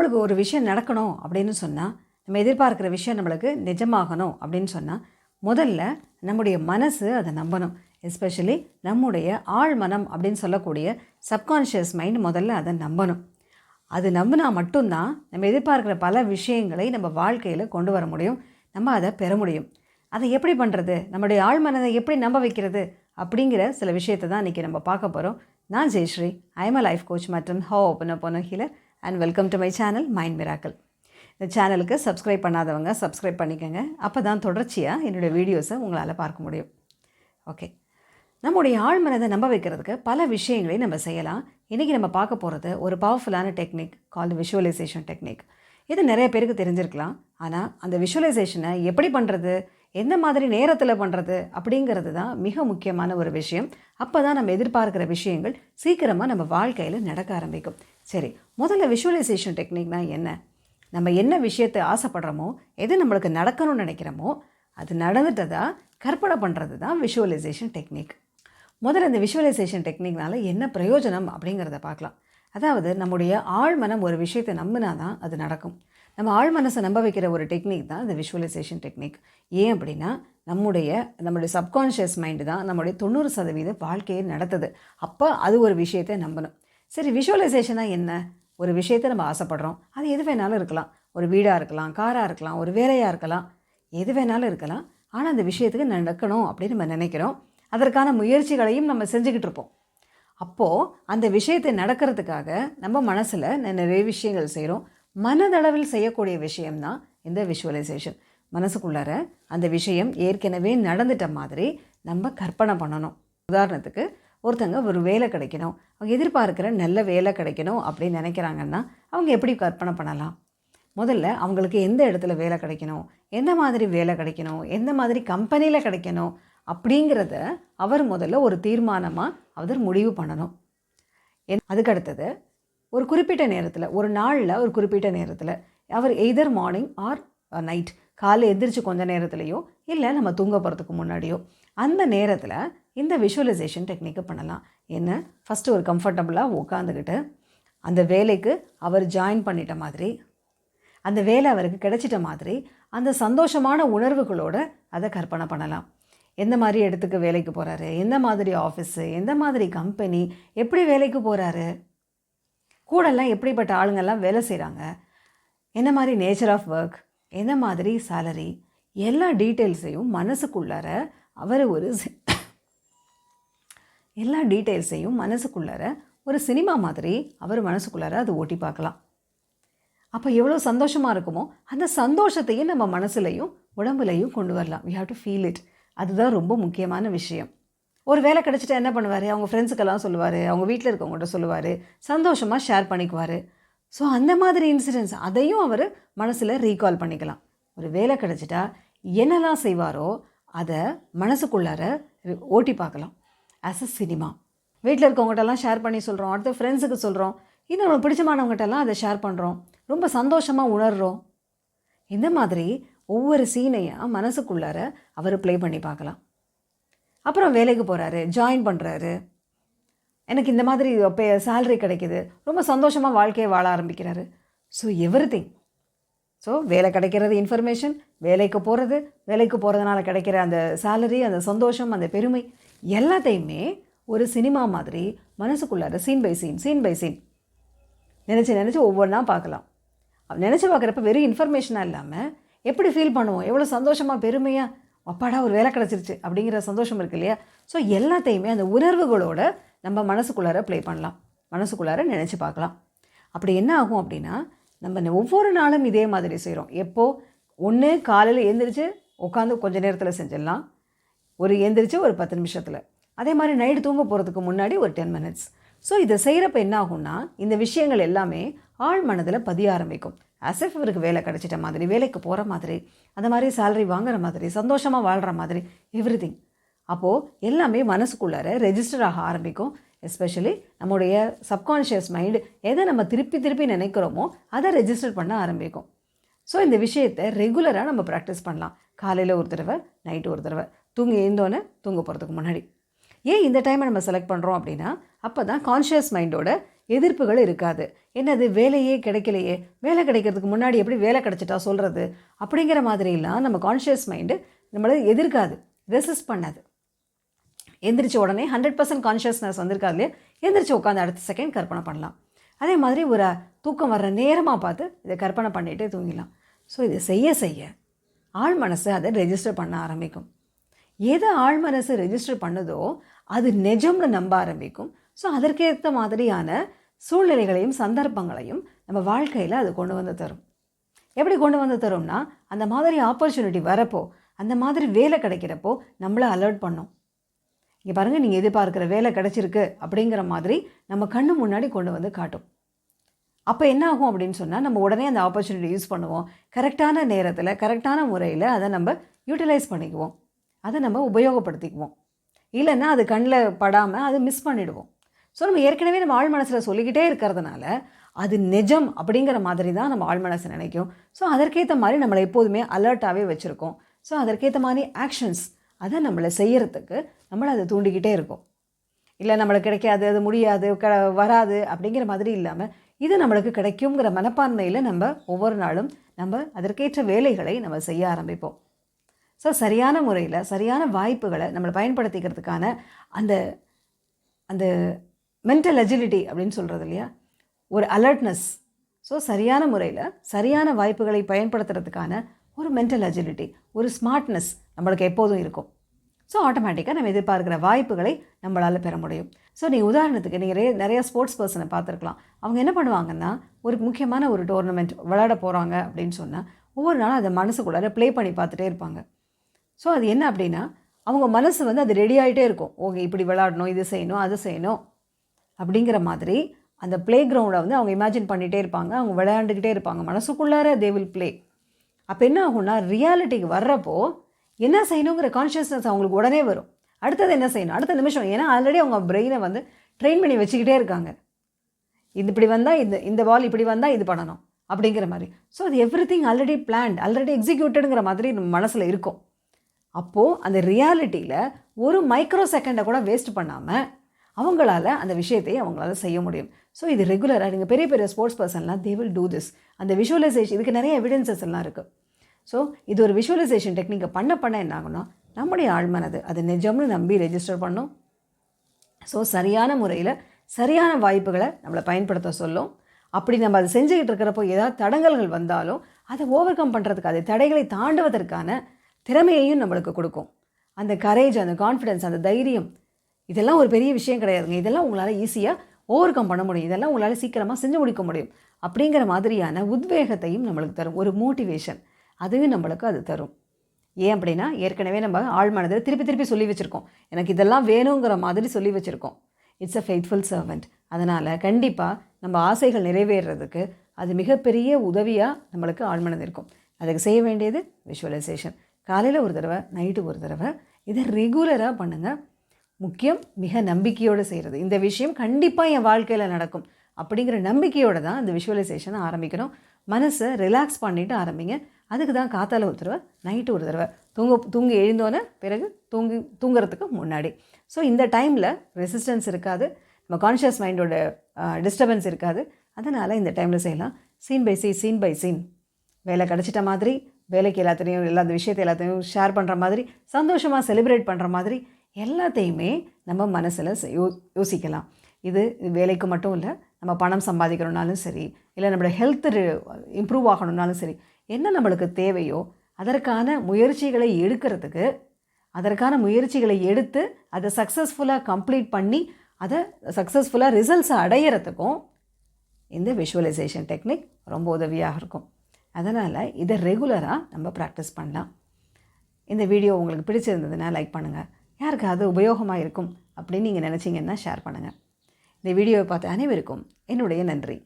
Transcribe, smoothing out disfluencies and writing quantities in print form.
நம்மளுக்கு ஒரு விஷயம் நடக்கணும் அப்படின்னு சொன்னால், நம்ம எதிர்பார்க்குற விஷயம் நம்மளுக்கு நிஜமாகணும் அப்படின்னு சொன்னால், முதல்ல நம்முடைய மனசு அதை நம்பணும். எஸ்பெஷலி நம்முடைய ஆழ் மனம் அப்படின்னு சொல்லக்கூடிய சப்கான்ஷியஸ் மைண்ட் முதல்ல அதை நம்பணும். அது நம்பினா மட்டும்தான் நம்ம எதிர்பார்க்குற பல விஷயங்களை நம்ம வாழ்க்கையில் கொண்டு வர முடியும், நம்ம அதை பெற முடியும். அதை எப்படி பண்ணுறது, நம்முடைய ஆழ் மனதை எப்படி நம்ப வைக்கிறது அப்படிங்கிற சில விஷயத்தை தான் இன்றைக்கி நம்ம பார்க்க போகிறோம். நான் Jayashree, I am a life coach மற்றும் ho'oponopono healer and welcome to my channel Mind Miracle. இந்த சேனலுக்கு சப்ஸ்கிரைப் பண்ணாதவங்க சப்ஸ்கிரைப் பண்ணிக்கோங்க. அப்போ தான் தொடர்ச்சியாக என்னுடைய வீடியோஸை உங்களால் பார்க்க முடியும். ஓகே, நம்முடைய ஆழ் மனதை நம்ப வைக்கிறதுக்கு பல விஷயங்களை நம்ம செய்யலாம். இன்றைக்கி நம்ம பார்க்க போகிறது ஒரு பவர்ஃபுல்லான டெக்னிக் கால்டு விஷுவலைசேஷன் டெக்னிக். இது நிறைய பேருக்கு தெரிஞ்சிருக்கலாம். ஆனால் அந்த விஷுவலைசேஷனை எப்படி பண்ணுறது, எந்த மாதிரி நேரத்தில் பண்ணுறது அப்படிங்கிறது தான் மிக முக்கியமான ஒரு விஷயம். அப்போ தான் நம்ம எதிர்பார்க்குற விஷயங்கள் சீக்கிரமாக நம்ம வாழ்க்கையில் நடக்க ஆரம்பிக்கும். சரி, முதல்ல விஷுவலைசேஷன் டெக்னிக்னா என்ன? நம்ம என்ன விஷயத்தை ஆசைப்படுறோமோ, எது நம்மளுக்கு நடக்கணும்னு நினைக்கிறோமோ, அது நடந்துட்டதா கற்பனை பண்ணுறது தான் விஷுவலைசேஷன் டெக்னிக். முதல்ல இந்த விஷுவலைசேஷன் டெக்னிக்னால என்ன பிரயோஜனம் அப்படிங்கிறத பார்க்கலாம். அதாவது நம்முடைய ஆழ்மனம் ஒரு விஷயத்தை நம்பினா தான் அது நடக்கும். நம்ம ஆழ் மனசை நம்ப வைக்கிற ஒரு டெக்னிக் தான் இந்த விஷுவலைசேஷன் டெக்னிக். ஏன் அப்படின்னா, நம்முடைய சப்கான்ஷியஸ் மைண்டு தான் நம்முடைய 90% வாழ்க்கையை நடத்துது. அப்போ அது ஒரு விஷயத்தை நம்பணும். சரி, விஷுவலைசேஷனாக என்ன? ஒரு விஷயத்தை நம்ம ஆசைப்படுறோம், அது எது வேணாலும் இருக்கலாம். ஒரு வீடாக இருக்கலாம், காராக இருக்கலாம், ஒரு வேலையாக இருக்கலாம், எது வேணாலும் இருக்கலாம். ஆனால் அந்த விஷயத்துக்கு நடக்கணும் அப்படின்னு நம்ம நினைக்கிறோம். அதற்கான முயற்சிகளையும் நம்ம செஞ்சுக்கிட்டு இருப்போம். அப்போது அந்த விஷயத்தை நடக்கிறதுக்காக நம்ம மனசில் நிறைய விஷயங்கள் செய்கிறோம். மனதளவில் செய்யக்கூடிய விஷயம்தான் இந்த விஷுவலைசேஷன். மனசுக்குள்ளார அந்த விஷயம் ஏற்கனவே நடந்துட்ட மாதிரி நம்ம கற்பனை பண்ணணும். உதாரணத்துக்கு, ஒருத்தங்க ஒரு வேலை கிடைக்கணும், அவங்க எதிர்பார்க்குற நல்ல வேலை கிடைக்கணும் அப்படின்னு நினைக்கிறாங்கன்னா அவங்க எப்படி கற்பனை பண்ணலாம்? முதல்ல அவங்களுக்கு எந்த இடத்துல வேலை கிடைக்கணும், எந்த மாதிரி வேலை கிடைக்கணும், எந்த மாதிரி கம்பெனியில் கிடைக்கணும் அப்படிங்கிறத அவர் முதல்ல ஒரு தீர்மானமாக அவர் முடிவு பண்ணணும். அதுக்கடுத்தது ஒரு குறிப்பிட்ட நேரத்தில், ஒரு நாளில் ஒரு குறிப்பிட்ட நேரத்தில் அவர் எய்தர் மார்னிங் ஆர் நைட், காலை எந்திரிச்சு கொஞ்ச நேரத்துலையோ இல்லை நம்ம தூங்க போகிறதுக்கு முன்னாடியோ அந்த நேரத்தில் இந்த விஷுவலைசேஷன் டெக்னிக்கை பண்ணலாம். என்ன, ஃபஸ்ட்டு ஒரு கம்ஃபர்டபுளாக உட்காந்துக்கிட்டு அந்த வேலைக்கு அவர் ஜாயின் பண்ணிட்ட மாதிரி, அந்த வேலை அவருக்கு கிடைச்சிட்ட மாதிரி அந்த சந்தோஷமான உணர்வுகளோடு அதை கற்பனை பண்ணலாம். எந்த மாதிரி இடத்துக்கு வேலைக்கு போகிறாரு, எந்த மாதிரி ஆஃபீஸு, எந்த மாதிரி கம்பெனி, எப்படி வேலைக்கு போகிறாரு, கூடெல்லாம் எப்படிப்பட்ட ஆளுங்கள்லாம் வேலை செய்கிறாங்க, என்ன மாதிரி நேச்சர் ஆஃப் ஒர்க், என்ன மாதிரி சேலரி, எல்லா டீட்டெயில்ஸையும் மனசுக்குள்ளார அவர் ஒரு சினிமா மாதிரி அவர் மனசுக்குள்ளார அது ஓட்டி பார்க்கலாம். அப்போ எவ்வளோ சந்தோஷமாக இருக்குமோ அந்த சந்தோஷத்தையும் நம்ம மனசுலையும் உடம்புலையும் கொண்டு வரலாம். We have to feel it. அதுதான் ரொம்ப முக்கியமான விஷயம். ஒரு வேலை கிடச்சிட்டா என்ன பண்ணுவார், அவங்க ஃப்ரெண்ட்ஸுக்கெல்லாம் சொல்லுவார், அவங்க வீட்டில் இருக்கவங்கள்ட்ட சொல்லுவார், சந்தோஷமாக ஷேர் பண்ணிக்குவார். ஸோ அந்த மாதிரி இன்சிடென்ட்ஸ் அதையும் அவர் மனசில் ரீகால் பண்ணிக்கலாம். ஒரு வேலை கிடச்சிட்டா என்னெல்லாம் செய்வாரோ அதை மனசுக்குள்ளார ஓட்டி பார்க்கலாம். ஆஸ் அ சினிமா வீட்டில் இருக்கவங்ககிட்டலாம் ஷேர் பண்ணி சொல்கிறோம், அடுத்த ஃப்ரெண்ட்ஸுக்கு சொல்கிறோம், இன்னும் நம்ம பிடிச்சமானவங்ககிட்டலாம் அதை ஷேர் பண்ணுறோம், ரொம்ப சந்தோஷமாக உணர்கிறோம். இந்த மாதிரி ஒவ்வொரு சீனையாக மனசுக்குள்ளார அவர் ப்ளே பண்ணி பார்க்கலாம். அப்புறம் வேலைக்கு போகிறாரு, ஜாயின் பண்ணுறாரு, எனக்கு இந்த மாதிரி சேலரி கிடைக்கிது, ரொம்ப சந்தோஷமாக வாழ்க்கையை வாழ ஆரம்பிக்கிறாரு. So everything. ஸோ வேலை கிடைக்கிறது இன்ஃபர்மேஷன், வேலைக்கு போகிறதுனால கிடைக்கிற அந்த சேலரி, அந்த சந்தோஷம், அந்த பெருமை எல்லாத்தையுமே ஒரு சினிமா மாதிரி மனசுக்குள்ளார சீன் பை சீன் நினச்சி ஒவ்வொன்றா பார்க்கலாம். நினச்சி பார்க்குறப்ப வெறும் இன்ஃபர்மேஷனாக இல்லாமல் எப்படி ஃபீல் பண்ணுவோம், எவ்வளோ சந்தோஷமாக பெருமையாக, அப்பாடா ஒரு வேலை கிடச்சிருச்சு அப்படிங்கிற சந்தோஷம் இருக்குது இல்லையா? ஸோ எல்லாத்தையுமே அந்த உணர்வுகளோடு நம்ம மனசுக்குள்ளார ப்ளே பண்ணலாம், மனசுக்குள்ளார நினச்சி பார்க்கலாம். அப்படி என்ன ஆகும் அப்படின்னா, நம்ம ஒவ்வொரு நாளும் இதே மாதிரி செய்கிறோம். எப்போது, ஒன்று காலையில் எழுந்திரிச்சு உட்காந்து கொஞ்சம் நேரத்தில் செஞ்சிடலாம், எழுந்திரிச்சு ஒரு 10 நிமிஷத்தில், அதே மாதிரி நைட்டு தூங்க போகிறதுக்கு முன்னாடி ஒரு 10 மினிட்ஸ். ஸோ இதை செய்கிறப்ப என்ன ஆகும்னா, இந்த விஷயங்கள் எல்லாமே ஆழ் மனதில் பதிய ஆரம்பிக்கும். அசெஃப் இவருக்கு வேலை கிடச்சிட்ட மாதிரி, வேலைக்கு போகிற மாதிரி, அந்த மாதிரி சேலரி வாங்குற மாதிரி, சந்தோஷமாக வாழ்கிற மாதிரி, எவ்ரிதிங். அப்போது எல்லாமே மனசுக்குள்ளார ரெஜிஸ்டர் ஆக ஆரம்பிக்கும். எஸ்பெஷலி நம்முடைய சப்கான்ஷியஸ் மைண்டு எதை நம்ம திருப்பி நினைக்கிறோமோ அதை ரெஜிஸ்டர் பண்ண ஆரம்பிக்கும். ஸோ இந்த விஷயத்தை ரெகுலராக நம்ம ப்ராக்டிஸ் பண்ணலாம். காலையில் ஒரு தடவை, நைட்டு ஒரு தடவை, எழுந்தோன்னே தூங்க போகிறதுக்கு முன்னாடி. ஏன் இந்த டைமை நம்ம செலக்ட் பண்ணுறோம் அப்படின்னா, அப்போ தான் கான்ஷியஸ் மைண்டோட எதிர்ப்புகள் இருக்காது. என்னது வேலையே கிடைக்கலையே, வேலை கிடைக்கிறதுக்கு முன்னாடி எப்படி வேலை கிடைச்சிட்டா சொல்கிறது அப்படிங்கிற மாதிரிலாம் நம்ம கான்ஷியஸ் மைண்டு நம்மளை எதிர்க்காது, ரெசிஸ்ட் பண்ணாது. எந்திரிச்ச உடனே 100% கான்ஷியஸ்னஸ் வந்திருக்காது இல்லையா, எந்திரிச்சு உட்காந்து அடுத்த செகண்ட் கற்பனை பண்ணலாம். அதே மாதிரி ஒரு தூக்கம் வர்ற நேரமாக பார்த்து இதை கற்பனை பண்ணிகிட்டே தூங்கிடலாம். ஸோ இதை செய்ய செய்ய ஆழ் மனசு அதை ரெஜிஸ்டர் பண்ண ஆரம்பிக்கும். எதை ஆழ் மனசு ரெஜிஸ்டர் பண்ணுதோ அது நிஜம்னு நம்ப ஆரம்பிக்கும். ஸோ அதற்கேற்ற மாதிரியான சூழ்நிலைகளையும் சந்தர்ப்பங்களையும் நம்ம வாழ்க்கையில் அது கொண்டு வந்து தரும். எப்படி கொண்டு வந்து தரும்னா, அந்த மாதிரி ஆப்பர்ச்சுனிட்டி வரப்போ, அந்த மாதிரி வேலை கிடைக்கிறப்போ நம்மளை அலர்ட் பண்ணோம். இங்கே பாருங்கள், நீங்கள் எதிர்பார்க்குற வேலை கிடச்சிருக்கு அப்படிங்கிற மாதிரி நம்ம கண்ணு முன்னாடி கொண்டு வந்து காட்டும். அப்போ என்ன ஆகும் அப்படின்னு சொன்னால், நம்ம உடனே அந்த ஆப்பர்ச்சுனிட்டி யூஸ் பண்ணுவோம். கரெக்டான நேரத்தில் கரெக்டான முறையில் அதை நம்ம யூட்டிலைஸ் பண்ணிக்குவோம், அதை நம்ம உபயோகப்படுத்திக்குவோம். இல்லைன்னா அது கண்ணில் படாமல் அதை மிஸ் பண்ணிவிடுவோம். ஸோ நம்ம ஏற்கனவே நம்ம ஆழ் மனசில் சொல்லிக்கிட்டே இருக்கிறதுனால அது நிஜம் அப்படிங்கிற மாதிரி தான் நம்ம ஆழ் மனசு நினைக்கும். ஸோ அதற்கேற்ற மாதிரி நம்மளை எப்போதுமே அலர்ட்டாகவே வச்சுருக்கோம். ஸோ அதற்கேற்ற மாதிரி ஆக்ஷன்ஸ் அதை நம்மளை செய்கிறதுக்கு நம்மளை அதை தூண்டிக்கிட்டே இருக்கும். இல்லை நம்மளுக்கு கிடைக்காது, அது முடியாது, வராது அப்படிங்கிற மாதிரி இல்லாமல் இது நம்மளுக்கு கிடைக்குங்கிற மனப்பான்மையில் நம்ம ஒவ்வொரு நாளும் நம்ம அதற்கேற்ற வேலைகளை நம்ம செய்ய ஆரம்பிப்போம். ஸோ சரியான முறையில் சரியான வாய்ப்புகளை நம்மளை பயன்படுத்திக்கிறதுக்கான அந்த அந்த மென்டல் அஜிலிட்டி அப்படின்னு சொல்கிறது இல்லையா, ஒரு அலர்ட்னஸ். ஸோ சரியான முறையில் சரியான வாய்ப்புகளை பயன்படுத்துறதுக்கான ஒரு மென்டல் அஜிலிட்டி, ஒரு ஸ்மார்ட்னஸ் நம்மளுக்கு எப்போதும் இருக்கும். ஸோ ஆட்டோமேட்டிக்காக நம்ம எதிர்பார்க்குற வாய்ப்புகளை நம்மளால் பெற முடியும். ஸோ நீங்கள் உதாரணத்துக்கு நீங்கள் நிறையா ஸ்போர்ட்ஸ் பர்சனை பார்த்துருக்கலாம். அவங்க என்ன பண்ணுவாங்கன்னா, ஒரு முக்கியமான ஒரு டோர்னமெண்ட் விளையாட போகிறாங்க அப்படின்னு சொன்னால் ஒவ்வொரு நாளும் அதை மனசுக்குள்ளார ப்ளே பண்ணி பார்த்துட்டே இருப்பாங்க. ஸோ அது என்ன அப்படின்னா, அவங்க மனசு வந்து அது ரெடி ஆகிட்டே இருக்கும். ஓகே, இப்படி விளையாடணும், இது செய்யணும், அது செய்யணும் அப்படிங்கிற மாதிரி அந்த ப்ளே கிரவுண்டை வந்து அவங்க இமேஜின் பண்ணிகிட்டே இருப்பாங்க. அவங்க விளையாண்டுக்கிட்டே இருப்பாங்க, மனசுக்குள்ளார தே வில் ப்ளே. அப்போ என்ன ஆகும்னா, ரியாலிட்டிக்கு வர்றப்போ என்ன செய்யணுங்கிற கான்ஷியஸ்னஸ் அவங்களுக்கு உடனே வரும். அடுத்தது என்ன செய்யணும் அடுத்த நிமிஷம், ஏன்னா ஆல்ரெடி அவங்க பிரெயினை வந்து ட்ரெயின் பண்ணி வச்சுக்கிட்டே இருக்காங்க. இது இப்படி வந்தால் இந்த பால் இப்படி வந்தால் இது பண்ணணும் அப்படிங்கிற மாதிரி. ஸோ அது எவ்ரிதிங் ஆல்ரெடி பிளான்ட், ஆல்ரெடி எக்ஸிக்யூட்டடுங்கிற மாதிரி நம்ம மனசில் இருக்கும். அப்போது அந்த ரியாலிட்டியில் ஒரு மைக்ரோ செகண்டை கூட வேஸ்ட் பண்ணாமல் அவங்களால அந்த விஷயத்தை அவங்களால செய்ய முடியும். ஸோ இது ரெகுலராக நீங்கள் பெரிய பெரிய ஸ்போர்ட்ஸ் பர்சன்லாம் தே வில் டூ திஸ். அந்த விஷுவலைசேஷன், இதுக்கு நிறைய எவிடன்சஸ் எல்லாம் இருக்குது. ஸோ இது ஒரு விஷுவலைசேஷன் டெக்னிக்கை பண்ண என்ன ஆகும்னா, நம்முடைய ஆழ்மனது அது நிஜம்னு நம்பி ரெஜிஸ்டர் பண்ணும். ஸோ சரியான முறையில் சரியான வாய்ப்புகளை நம்மளை பயன்படுத்த சொல்லும். அப்படி நம்ம அதை செஞ்சுக்கிட்டு இருக்கிறப்போ ஏதாவது தடங்கல்கள் வந்தாலும் அதை ஓவர் கம் பண்ணுறதுக்கு, அதை தடைகளை தாண்டுவதற்கான திறமையையும் நம்மளுக்கு கொடுக்கும். அந்த கரேஜ், அந்த கான்ஃபிடென்ஸ், அந்த தைரியம், இதெல்லாம் ஒரு பெரிய விஷயம் கிடையாதுங்க. இதெல்லாம் உங்களால் ஈஸியாக ஓவர் கம் பண்ண முடியும், இதெல்லாம் உங்களால் சீக்கிரமாக செஞ்சு முடிக்க முடியும் அப்படிங்கிற மாதிரியான உத்வேகத்தையும் நம்மளுக்கு தரும். ஒரு மோட்டிவேஷன் அதுவும் நம்மளுக்கு அது தரும். ஏன் அப்படின்னா, ஏற்கனவே நம்ம ஆழ்மனதில் திருப்பி சொல்லி வச்சுருக்கோம், எனக்கு இதெல்லாம் வேணுங்கிற மாதிரி சொல்லி வச்சுருக்கோம். It's a faithful servant. அதனால் கண்டிப்பாக நம்ம ஆசைகள் நிறைவேறதுக்கு அது மிகப்பெரிய உதவியாக நம்மளுக்கு ஆழ்மனது இருக்கும். அதுக்கு செய்ய வேண்டியது விஷுவலைசேஷன். காலையில் ஒரு தடவை, நைட்டு ஒரு தடவை, இதை ரெகுலராக பண்ணுங்கள். முக்கியம், மிக நம்பிக்கையோடு செய்கிறது. இந்த விஷயம் கண்டிப்பாக என் வாழ்க்கையில் நடக்கும் அப்படிங்கிற நம்பிக்கையோடு தான் இந்த விஷுவலைசேஷனை ஆரம்பிக்கணும். மனசை ரிலாக்ஸ் பண்ணிவிட்டு ஆரம்பிங்க. அதுக்கு தான் காத்தால ஒரு தடவை, நைட்டு ஒரு தடவை, தூங்கி எழுந்தோன்னே பிறகு தூங்குறதுக்கு முன்னாடி. ஸோ இந்த டைமில் ரெசிஸ்டன்ஸ் இருக்காது, நம்ம கான்ஷியஸ் மைண்டோட டிஸ்டர்பன்ஸ் இருக்காது. அதனால் இந்த டைமில் செய்யலாம். சீன் பை சீன் வேலை கிடச்சிட்ட மாதிரி, வேலைக்கு எல்லா விஷயத்தை எல்லாத்தையும் ஷேர் பண்ணுற மாதிரி, சந்தோஷமாக செலிப்ரேட் பண்ணுற மாதிரி எல்லாத்தையுமே நம்ம மனசில் யோசிக்கலாம். இது வேலைக்கு மட்டும் இல்லை, நம்ம பணம் சம்பாதிக்கணுன்னாலும் சரி, இல்லை நம்மளோட ஹெல்த் இம்ப்ரூவ் ஆகணுன்னாலும் சரி, என்ன நம்மளுக்கு தேவையோ அதற்கான முயற்சிகளை எடுத்து அதை சக்ஸஸ்ஃபுல்லாக கம்ப்ளீட் பண்ணி அதை சக்ஸஸ்ஃபுல்லாக ரிசல்ட்ஸை அடையிறதுக்கும் இந்த விஷுவலைசேஷன் டெக்னிக் ரொம்ப உதவியாக இருக்கும். அதனால் இதை ரெகுலராக நம்ம ப்ராக்டிஸ் பண்ணலாம். இந்த வீடியோ உங்களுக்கு பிடிச்சிருந்ததுன்னா லைக் பண்ணுங்கள். யாருக்காவது உபயோகமாக இருக்கும் அப்படின்னு நீங்கள் நினச்சிங்கன்னா ஷேர் பண்ணுங்கள். இந்த வீடியோவை பார்த்த அனைவருக்கும் என்னுடைய நன்றி.